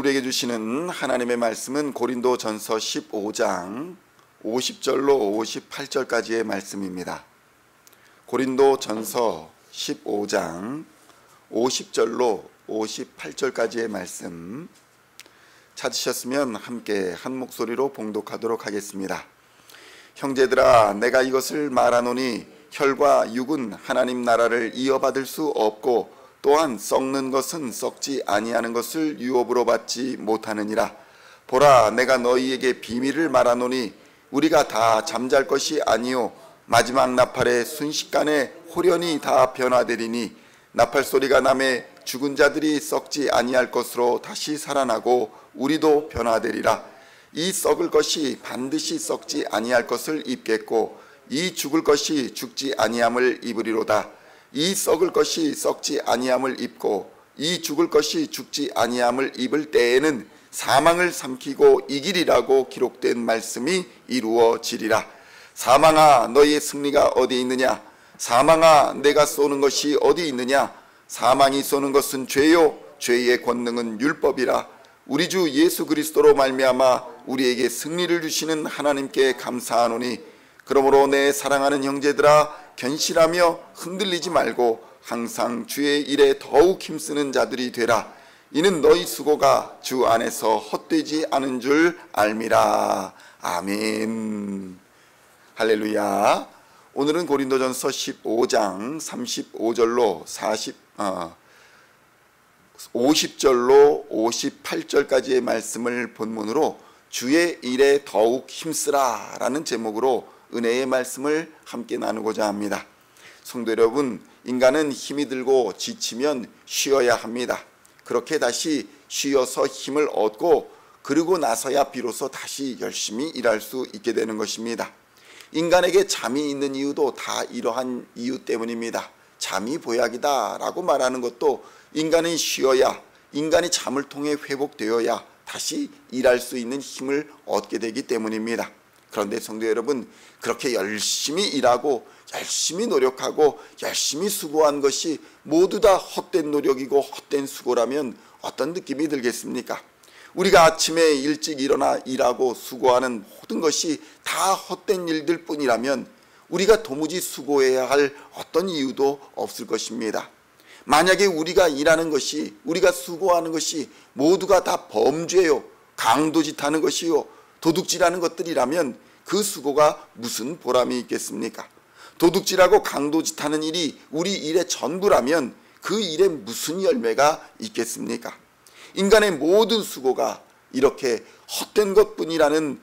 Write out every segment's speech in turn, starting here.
우리에게 주시는 하나님의 말씀은 고린도전서 15장 50절로 58절까지의 말씀입니다. 고린도전서 15장 50절로 58절까지의 말씀 찾으셨으면 함께 한 목소리로 봉독하도록 하겠습니다. 형제들아, 내가 이것을 말하노니 혈과 육은 하나님 나라를 이어받을 수 없고 또한 썩는 것은 썩지 아니하는 것을 유업으로 받지 못하느니라. 보라, 내가 너희에게 비밀을 말하노니 우리가 다 잠잘 것이 아니요 마지막 나팔에 순식간에 홀연히 다 변화되리니 나팔 소리가 나매 죽은 자들이 썩지 아니할 것으로 다시 살아나고 우리도 변화되리라. 이 썩을 것이 반드시 썩지 아니할 것을 입겠고 이 죽을 것이 죽지 아니함을 입으리로다. 이 썩을 것이 썩지 아니함을 입고 이 죽을 것이 죽지 아니함을 입을 때에는 사망을 삼키고 이기리라고 기록된 말씀이 이루어지리라. 사망아, 너희의 승리가 어디 있느냐? 사망아, 내가 쏘는 것이 어디 있느냐? 사망이 쏘는 것은 죄요 죄의 권능은 율법이라. 우리 주 예수 그리스도로 말미암아 우리에게 승리를 주시는 하나님께 감사하노니 그러므로 내 사랑하는 형제들아, 견실하며 흔들리지 말고 항상 주의 일에 더욱 힘쓰는 자들이 되라. 이는 너희 수고가 주 안에서 헛되지 않은 줄 알미라. 아멘. 할렐루야. 오늘은 고린도전서 15장 35절로 50절로 58절까지의 말씀을 본문으로 주의 일에 더욱 힘쓰라 라는 제목으로 은혜의 말씀을 함께 나누고자 합니다. 성도 여러분, 인간은 힘이 들고 지치면 쉬어야 합니다. 그렇게 다시 쉬어서 힘을 얻고 그러고 나서야 비로소 다시 열심히 일할 수 있게 되는 것입니다. 인간에게 잠이 있는 이유도 다 이러한 이유 때문입니다. 잠이 보약이다 라고 말하는 것도 인간이 쉬어야, 인간이 잠을 통해 회복되어야 다시 일할 수 있는 힘을 얻게 되기 때문입니다. 그런데 성도 여러분, 그렇게 열심히 일하고 열심히 노력하고 열심히 수고한 것이 모두 다 헛된 노력이고 헛된 수고라면 어떤 느낌이 들겠습니까? 우리가 아침에 일찍 일어나 일하고 수고하는 모든 것이 다 헛된 일들 뿐이라면 우리가 도무지 수고해야 할 어떤 이유도 없을 것입니다. 만약에 우리가 일하는 것이, 우리가 수고하는 것이 모두가 다 범죄요, 강도짓하는 것이요, 도둑질하는 것들이라면 그 수고가 무슨 보람이 있겠습니까? 도둑질하고 강도짓하는 일이 우리 일의 전부라면 그 일에 무슨 열매가 있겠습니까? 인간의 모든 수고가 이렇게 헛된 것뿐이라는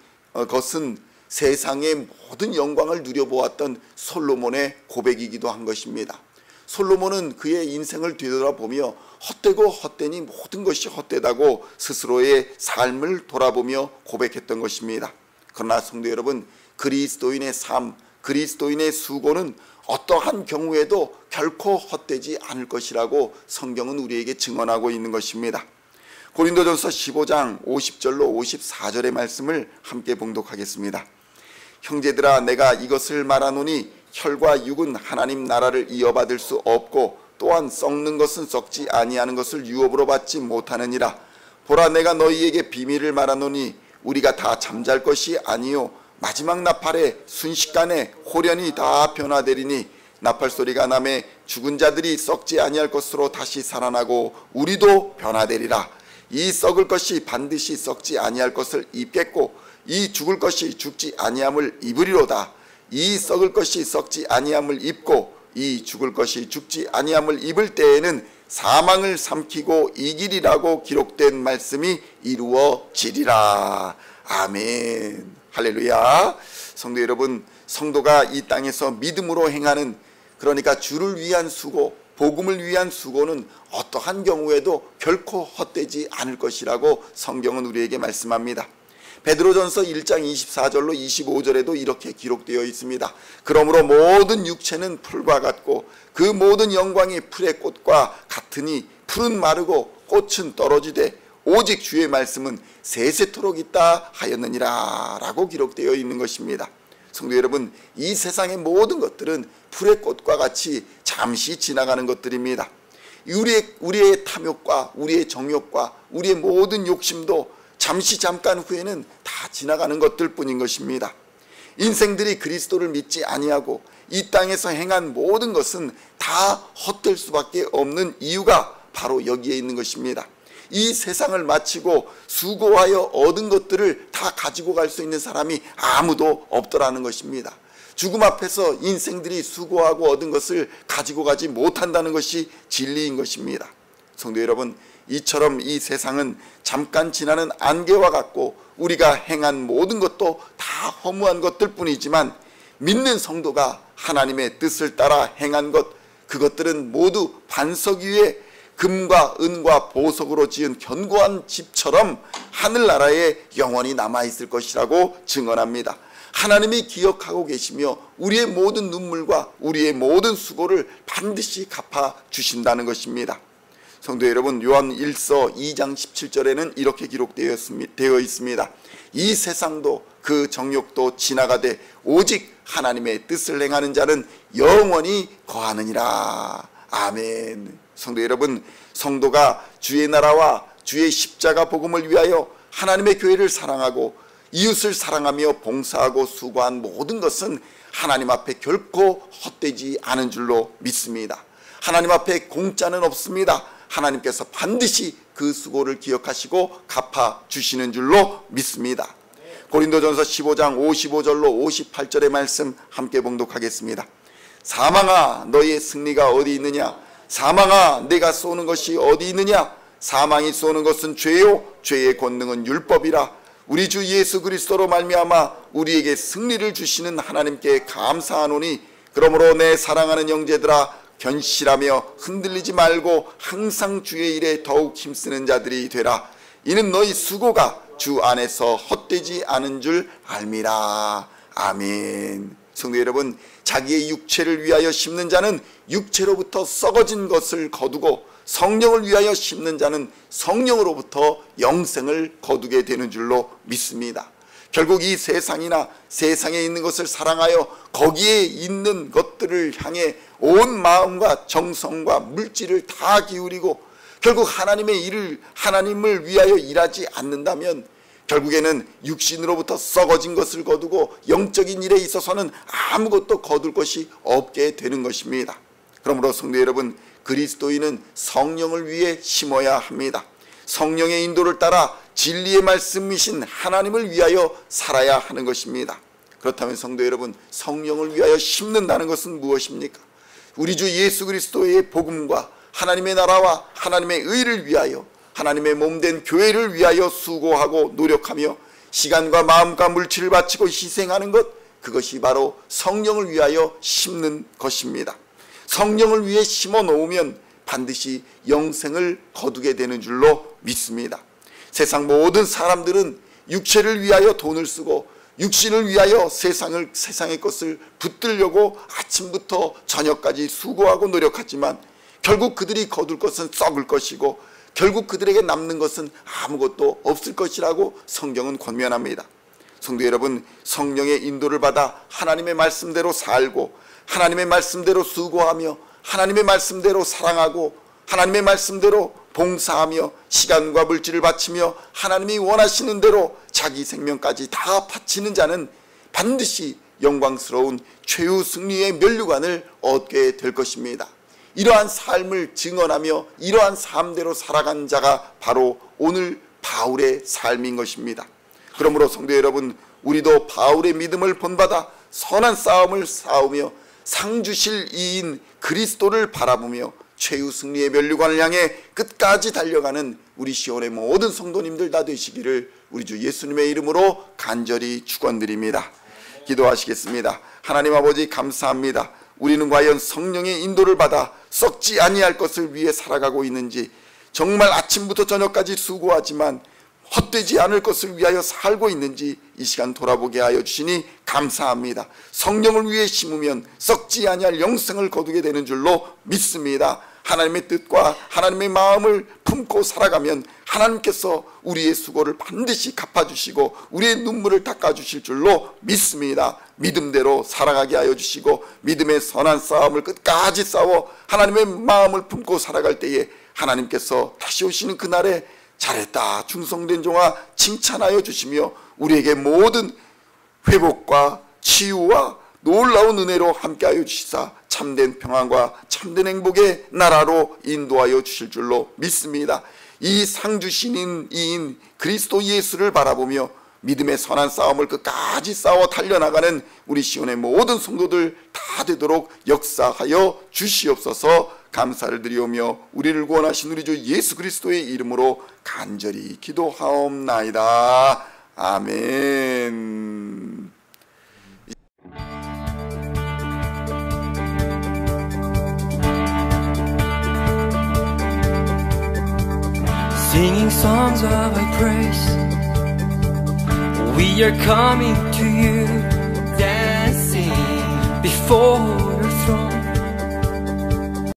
것은 세상의 모든 영광을 누려보았던 솔로몬의 고백이기도 한 것입니다. 솔로몬은 그의 인생을 되돌아보며 헛되고 헛되니 모든 것이 헛되다고 스스로의 삶을 돌아보며 고백했던 것입니다. 그러나 성도 여러분, 그리스도인의 삶, 그리스도인의 수고는 어떠한 경우에도 결코 헛되지 않을 것이라고 성경은 우리에게 증언하고 있는 것입니다. 고린도전서 15장 50절로 54절의 말씀을 함께 봉독하겠습니다. 형제들아, 내가 이것을 말하노니 혈과 육은 하나님 나라를 이어받을 수 없고 또한 썩는 것은 썩지 아니하는 것을 유업으로 받지 못하느니라. 보라, 내가 너희에게 비밀을 말하노니 우리가 다 잠잘 것이 아니요 마지막 나팔에 순식간에 홀연히 다 변화되리니 나팔 소리가 나매 죽은 자들이 썩지 아니할 것으로 다시 살아나고 우리도 변화되리라. 이 썩을 것이 반드시 썩지 아니할 것을 입겠고 이 죽을 것이 죽지 아니함을 입으리로다. 이 썩을 것이 썩지 아니함을 입고 이 죽을 것이 죽지 아니함을 입을 때에는 사망을 삼키고 이기리라고 기록된 말씀이 이루어지리라. 아멘. 할렐루야. 성도 여러분, 성도가 이 땅에서 믿음으로 행하는, 그러니까 주를 위한 수고, 복음을 위한 수고는 어떠한 경우에도 결코 헛되지 않을 것이라고 성경은 우리에게 말씀합니다. 베드로전서 1장 24절로 25절에도 이렇게 기록되어 있습니다. 그러므로 모든 육체는 풀과 같고 그 모든 영광이 풀의 꽃과 같으니 풀은 마르고 꽃은 떨어지되 오직 주의 말씀은 세세토록 있다 하였느니라 라고 기록되어 있는 것입니다. 성도 여러분, 이 세상의 모든 것들은 풀의 꽃과 같이 잠시 지나가는 것들입니다. 우리의 탐욕과 우리의 정욕과 우리의 모든 욕심도 잠깐 후에는 다 지나가는 것들 뿐인 것입니다. 인생들이 그리스도를 믿지 아니하고 이 땅에서 행한 모든 것은 다 헛될 수밖에 없는 이유가 바로 여기에 있는 것입니다. 이 세상을 마치고 수고하여 얻은 것들을 다 가지고 갈 수 있는 사람이 아무도 없더라는 것입니다. 죽음 앞에서 인생들이 수고하고 얻은 것을 가지고 가지 못한다는 것이 진리인 것입니다. 성도 여러분, 이처럼 이 세상은 잠깐 지나는 안개와 같고 우리가 행한 모든 것도 다 허무한 것들 뿐이지만 믿는 성도가 하나님의 뜻을 따라 행한 것, 그것들은 모두 반석 위에 금과 은과 보석으로 지은 견고한 집처럼 하늘나라에 영원히 남아있을 것이라고 증언합니다. 하나님이 기억하고 계시며 우리의 모든 눈물과 우리의 모든 수고를 반드시 갚아주신다는 것입니다. 성도 여러분, 요한 1서 2장 17절에는 이렇게 기록되어 있습니다. 이 세상도 그 정욕도 지나가되 오직 하나님의 뜻을 행하는 자는 영원히 거하느니라. 아멘. 성도 여러분, 성도가 주의 나라와 주의 십자가 복음을 위하여 하나님의 교회를 사랑하고 이웃을 사랑하며 봉사하고 수고한 모든 것은 하나님 앞에 결코 헛되지 않은 줄로 믿습니다. 하나님 앞에 공짜는 없습니다. 하나님께서 반드시 그 수고를 기억하시고 갚아주시는 줄로 믿습니다. 고린도전서 15장 55절로 58절의 말씀 함께 봉독하겠습니다. 사망아, 너의 승리가 어디 있느냐? 사망아, 내가 쏘는 것이 어디 있느냐? 사망이 쏘는 것은 죄요, 죄의 권능은 율법이라. 우리 주 예수 그리스도로 말미암아 우리에게 승리를 주시는 하나님께 감사하노니, 그러므로 내 사랑하는 형제들아, 견실하며 흔들리지 말고 항상 주의 일에 더욱 힘쓰는 자들이 되라. 이는 너희 수고가 주 안에서 헛되지 않은 줄 알미라. 아멘. 성도 여러분, 자기의 육체를 위하여 심는 자는 육체로부터 썩어진 것을 거두고 성령을 위하여 심는 자는 성령으로부터 영생을 거두게 되는 줄로 믿습니다. 결국 이 세상이나 세상에 있는 것을 사랑하여 거기에 있는 것들을 향해 온 마음과 정성과 물질을 다 기울이고 결국 하나님을 위하여 일하지 않는다면 결국에는 육신으로부터 썩어진 것을 거두고 영적인 일에 있어서는 아무것도 거둘 것이 없게 되는 것입니다. 그러므로 성도 여러분, 그리스도인은 성령을 위해 심어야 합니다. 성령의 인도를 따라 진리의 말씀이신 하나님을 위하여 살아야 하는 것입니다. 그렇다면 성도 여러분, 성령을 위하여 심는다는 것은 무엇입니까? 우리 주 예수 그리스도의 복음과 하나님의 나라와 하나님의 의를 위하여 하나님의 몸된 교회를 위하여 수고하고 노력하며 시간과 마음과 물질을 바치고 희생하는 것, 그것이 바로 성령을 위하여 심는 것입니다. 성령을 위해 심어 놓으면 반드시 영생을 거두게 되는 줄로 믿습니다. 세상 모든 사람들은 육체를 위하여 돈을 쓰고 육신을 위하여 세상의 것을 붙들려고 아침부터 저녁까지 수고하고 노력하지만 결국 그들이 거둘 것은 썩을 것이고 결국 그들에게 남는 것은 아무것도 없을 것이라고 성경은 권면합니다. 성도 여러분, 성령의 인도를 받아 하나님의 말씀대로 살고 하나님의 말씀대로 수고하며 하나님의 말씀대로 사랑하고 하나님의 말씀대로 봉사하며 시간과 물질을 바치며 하나님이 원하시는 대로 자기 생명까지 다 바치는 자는 반드시 영광스러운 최후 승리의 면류관을 얻게 될 것입니다. 이러한 삶을 증언하며 이러한 삶대로 살아간 자가 바로 오늘 바울의 삶인 것입니다. 그러므로 성도 여러분, 우리도 바울의 믿음을 본받아 선한 싸움을 싸우며 상 주실 이인 그리스도를 바라보며 최후 승리의 면류관을 향해 끝까지 달려가는 우리 시온의 모든 성도님들 다 되시기를 우리 주 예수님의 이름으로 간절히 축원드립니다. 기도하시겠습니다. 하나님 아버지, 감사합니다. 우리는 과연 성령의 인도를 받아 썩지 아니할 것을 위해 살아가고 있는지, 정말 아침부터 저녁까지 수고하지만 헛되지 않을 것을 위하여 살고 있는지 이 시간 돌아보게 하여 주시니 감사합니다. 성령을 위해 심으면 썩지 아니할 영생을 거두게 되는 줄로 믿습니다. 하나님의 뜻과 하나님의 마음을 품고 살아가면 하나님께서 우리의 수고를 반드시 갚아주시고 우리의 눈물을 닦아주실 줄로 믿습니다. 믿음대로 살아가게 하여 주시고 믿음의 선한 싸움을 끝까지 싸워 하나님의 마음을 품고 살아갈 때에 하나님께서 다시 오시는 그날에 잘했다 충성된 종아 칭찬하여 주시며 우리에게 모든 회복과 치유와 놀라운 은혜로 함께하여 주시사 참된 평안과 참된 행복의 나라로 인도하여 주실 줄로 믿습니다. 이 상주신인 이인 그리스도 예수를 바라보며 믿음의 선한 싸움을 끝까지 싸워 달려나가는 우리 시온의 모든 성도들 다 되도록 역사하여 주시옵소서. 감사를 드리오며 우리를 구원하신 우리 주 예수 그리스도의 이름으로 간절히 기도하옵나이다. 아멘. Singing songs of thy praise, we are coming to you, dancing before